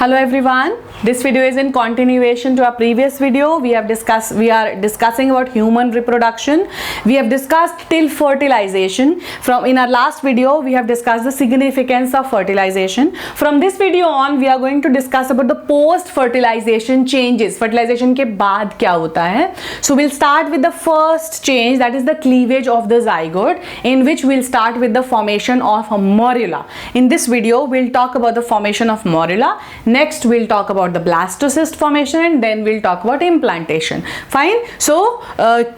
Hello everyone. This video is in continuation to our previous video. We are discussing about human reproduction. We have discussed till fertilization. In our last video, we have discussed the significance of fertilization. From this video on, we are going to discuss about the post-fertilization changes. Fertilization के बाद क्या होता है? So we'll start with the first change, that is the cleavage of the zygote, in which we'll start with the formation of a morula. In this video, we'll talk about the formation of morula. Next, we'll talk about the blastocyst formation, and then we'll talk about implantation. Fine. So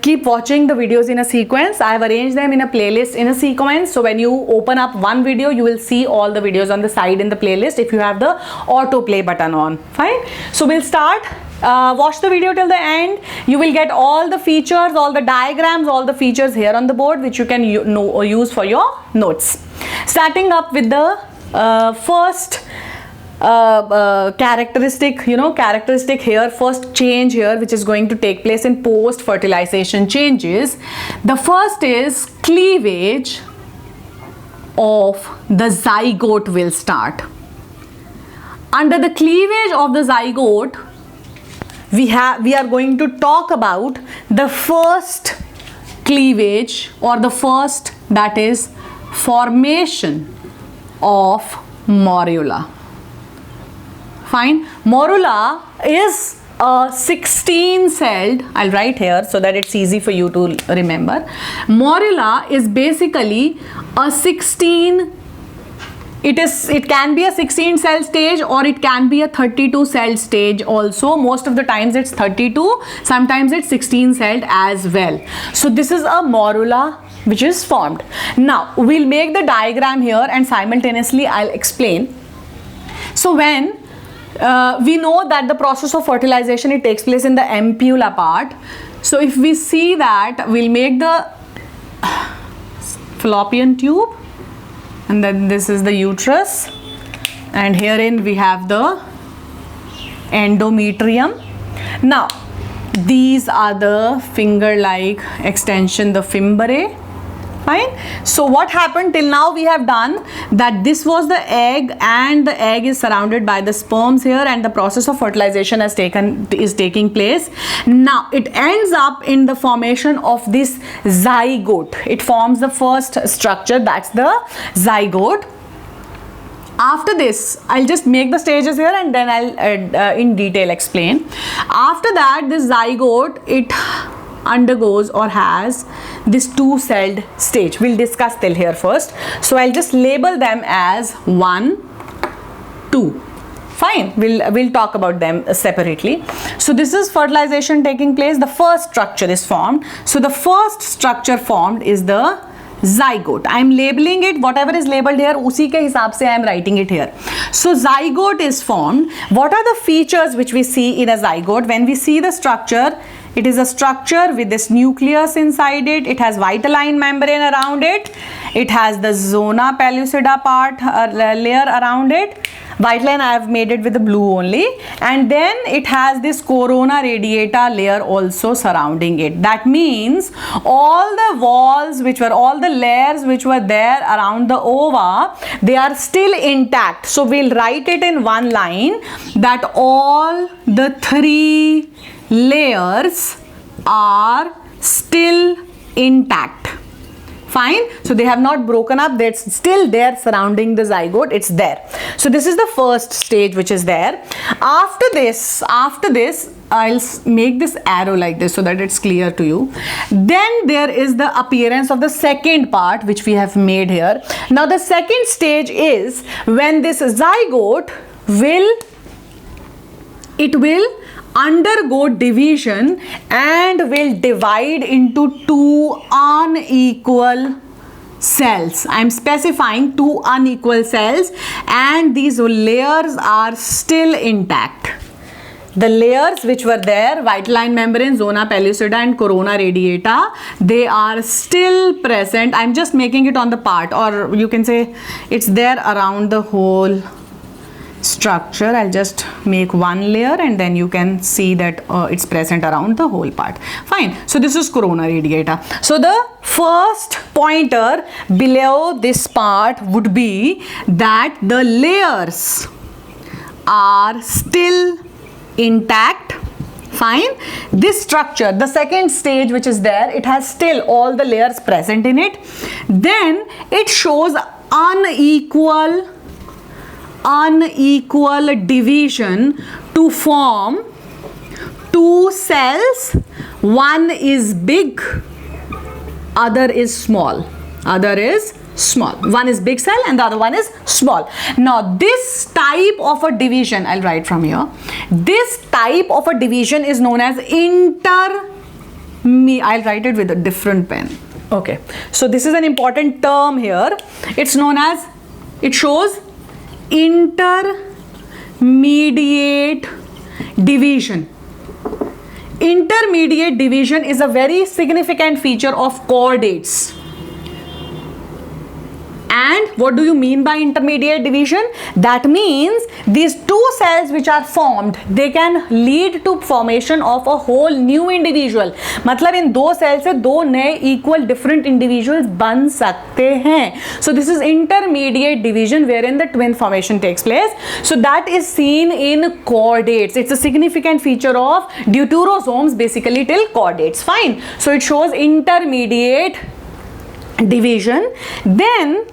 keep watching the videos in a sequence. I have arranged them in a playlist in a sequence. So when you open up one video, you will see all the videos on the side in the playlist if you have the autoplay button on. Fine. So we'll start. Watch the video till the end. You will get all the features, all the diagrams, all the features here on the board, which you can use for your notes. Starting up with the first characteristic here, first change here, which is going to take place in post fertilization changes. The first is cleavage of the zygote will start. Under the cleavage of the zygote, we are going to talk about the first cleavage, or the first, that is formation of morula. Fine. Morula is a 16-celled, I'll write here so that it's easy for you to remember. Morula is basically a 16, it can be a 16-cell stage, or it can be a 32-cell stage also. Most of the times it's 32, sometimes it's 16-celled as well. So this is a morula which is formed. Now we'll make the diagram here and simultaneously I'll explain. So when we know that the process of fertilization, it takes place in the ampulla part. So if we see that, we'll make the fallopian tube, and then this is the uterus, and herein we have the endometrium. Now these are the finger-like extension, the fimbriae. Fine. So what happened till now, we have done that this was the egg, and the egg is surrounded by the sperms here, and the process of fertilization is taking place. Now it ends up in the formation of this zygote. It forms the first structure, that's the zygote. After this, I'll just make the stages here and then I'll in detail explain. After that, this zygote, it undergoes or has this two-celled stage. We'll discuss till here first. So I'll just label them as 1, 2. Fine. We'll talk about them separately. So this is fertilization taking place. The first structure is formed. So the first structure formed is the zygote. I am labeling it, whatever is labeled here, usi ke hisab se I am writing it here. So zygote is formed. What are the features which we see in a zygote? When we see the structure, it is a structure with this nucleus inside it. It has vitelline membrane around it. It has the zona pellucida part layer around it. Vitelline, I have made it with the blue only. And then it has this corona radiata layer also surrounding it. That means all the walls all the layers which were there around the ova, they are still intact. So we'll write it in one line that all the 3 layers are still intact. Fine. So they have not broken up, that's still there surrounding the zygote, it's there. So this is the first stage which is there. After this, I'll make this arrow like this so that it's clear to you. Then there is the appearance of the second part which we have made here. Now the second stage is when this zygote will undergo division and will divide into 2 unequal cells. I am specifying 2 unequal cells, and these layers are still intact. The layers which were there, vitelline membrane, zona pellucida and corona radiata, they are still present. I am just making it on the part, or you can say it's there around the whole structure. I'll just make one layer and then you can see that it's present around the whole part. Fine. So this is corona radiata. So the first pointer below this part would be that the layers are still intact. Fine. This structure, the second stage which is there, it has still all the layers present in it. Then it shows unequal division to form two cells. One is big, other is small. One is big cell and the other one is small. Now this type of a division, I'll write from here, this type of a division is known as I'll write it with a different pen. Okay, so this is an important term here. It's known as, it shows intermediate division. Intermediate division is a very significant feature of chordates. And what do you mean by intermediate division? That means these two cells which are formed, they can lead to formation of a whole new individual. मतलब इन दो cell से दो नए equal different individuals बन सकते हैं. So this is intermediate division wherein the twin formation takes place. So that is seen in chordates. It's a significant feature of deuterosomes, basically till chordates. Fine. So it shows intermediate division. Then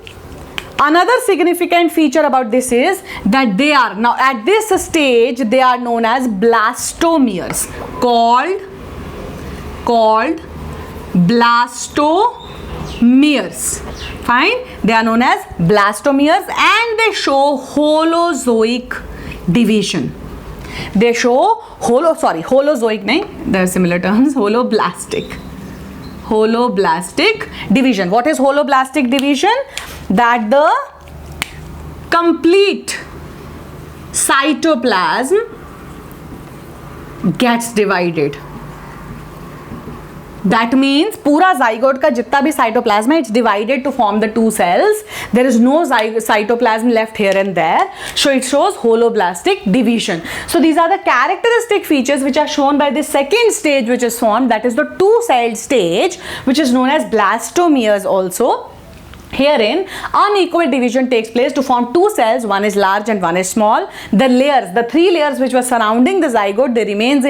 another significant feature about this is that they are now at this stage, they are known as blastomeres, called blastomeres. Fine, they are known as blastomeres and they show holozoic division. They show holozoic nahi, there are similar terms, holoblastic division. What is holoblastic division? That the complete cytoplasm gets divided. That means पूरा zygote का जितना भी cytoplasm है, it's divided to form the two cells. There is no cytoplasm left here and there. So it shows holoblastic division. So these are the characteristic features which are shown by the second stage which is formed. That is the two-celled stage, which is known as blastomeres also. Herein, unequal division takes place to form two cells, one is large and one is small. The layers, the three layers which were surrounding the zygote, they remain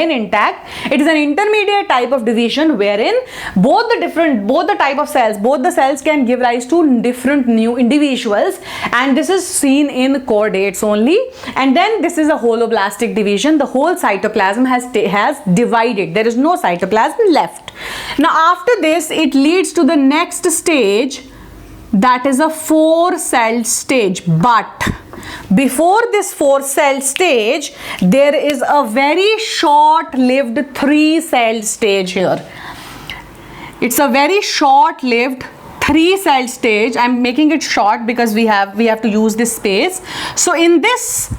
intact. It is an intermediate type of division wherein both the cells can give rise to different new individuals, and this is seen in chordates only. And then this is a holoblastic division. The whole cytoplasm has divided. There is no cytoplasm left. Now after this, it leads to the next stage, that is a four-celled stage. But before this four-celled stage, there is a very short-lived three-celled stage here. It's a very short-lived three-celled stage. I'm making it short because we have to use this space. So in this,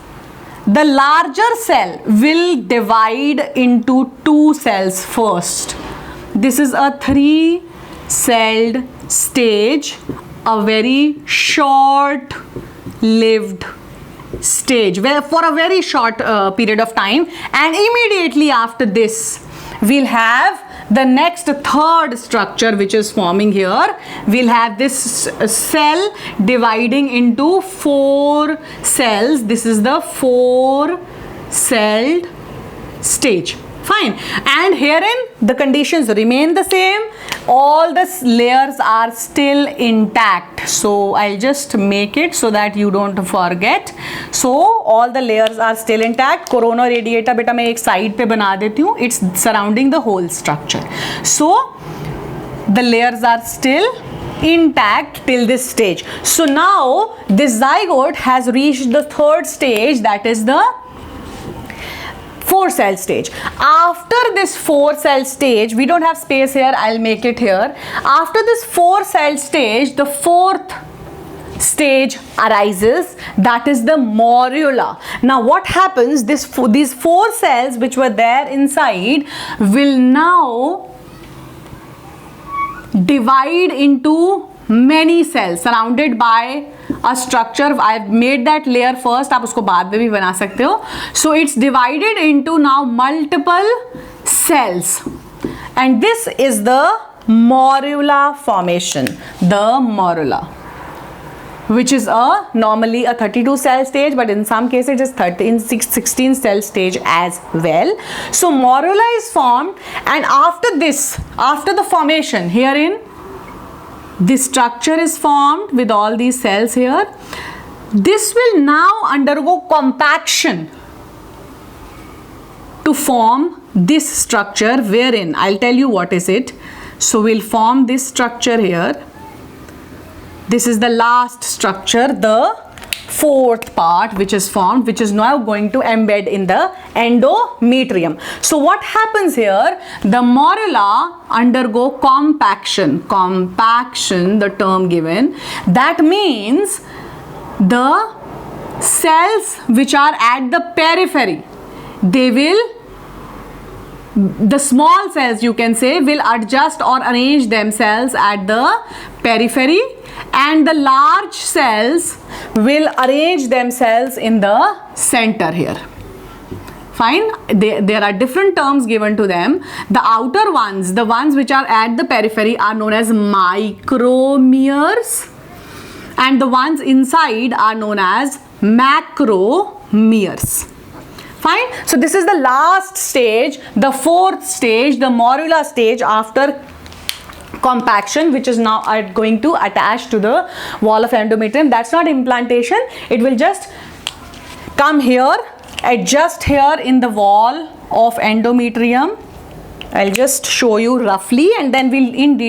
the larger cell will divide into two cells first. This is a three-celled stage, a very short-lived stage where for a very short period of time, and immediately after this we'll have the next third structure which is forming here. We'll have this cell dividing into four cells. This is the four-celled stage. Fine. And herein the conditions remain the same. All the layers are still intact. So I'll just make it so that you don't forget. So all the layers are still intact. Corona radiata beta मैं एक side पे बना देती हूँ. It's surrounding the whole structure. So the layers are still intact till this stage. So now this zygote has reached the third stage, that is the four-cell stage. After this four-cell stage, we don't have space here, I'll make it here. After this four-cell stage, the fourth stage arises, that is the morula. Now what happens, these four cells which were there inside will now divide into many cells surrounded by a structure. I've made that layer first, आप उसको बाद में भी बना सकते हो. So it's divided into now multiple cells, and this is the morula formation. The morula. which is normally a 32 cell stage, but in some cases it is 16 cell stage as well. So morula is formed, and after this, after the formation, herein this structure is formed with all these cells here. This will now undergo compaction to form this structure, wherein I'll tell you what is it. So we'll form this structure here. This is the last structure, the fourth part which is formed, which is now going to embed in the endometrium. So what happens here? The morula undergo compaction, the term given. That means the cells which are at the periphery, the small cells, you can say, will adjust or arrange themselves at the periphery, and the large cells will arrange themselves in the center here. Fine. There are different terms given to them. The outer ones, the ones which are at the periphery, are known as micromeres, and the ones inside are known as macromeres. Fine. So this is the last stage, the fourth stage, the morula stage after compaction, which is now going to attach to the wall of endometrium. That's not implantation. It will just come here, adjust here in the wall of endometrium. I'll just show you roughly, and then we'll in detail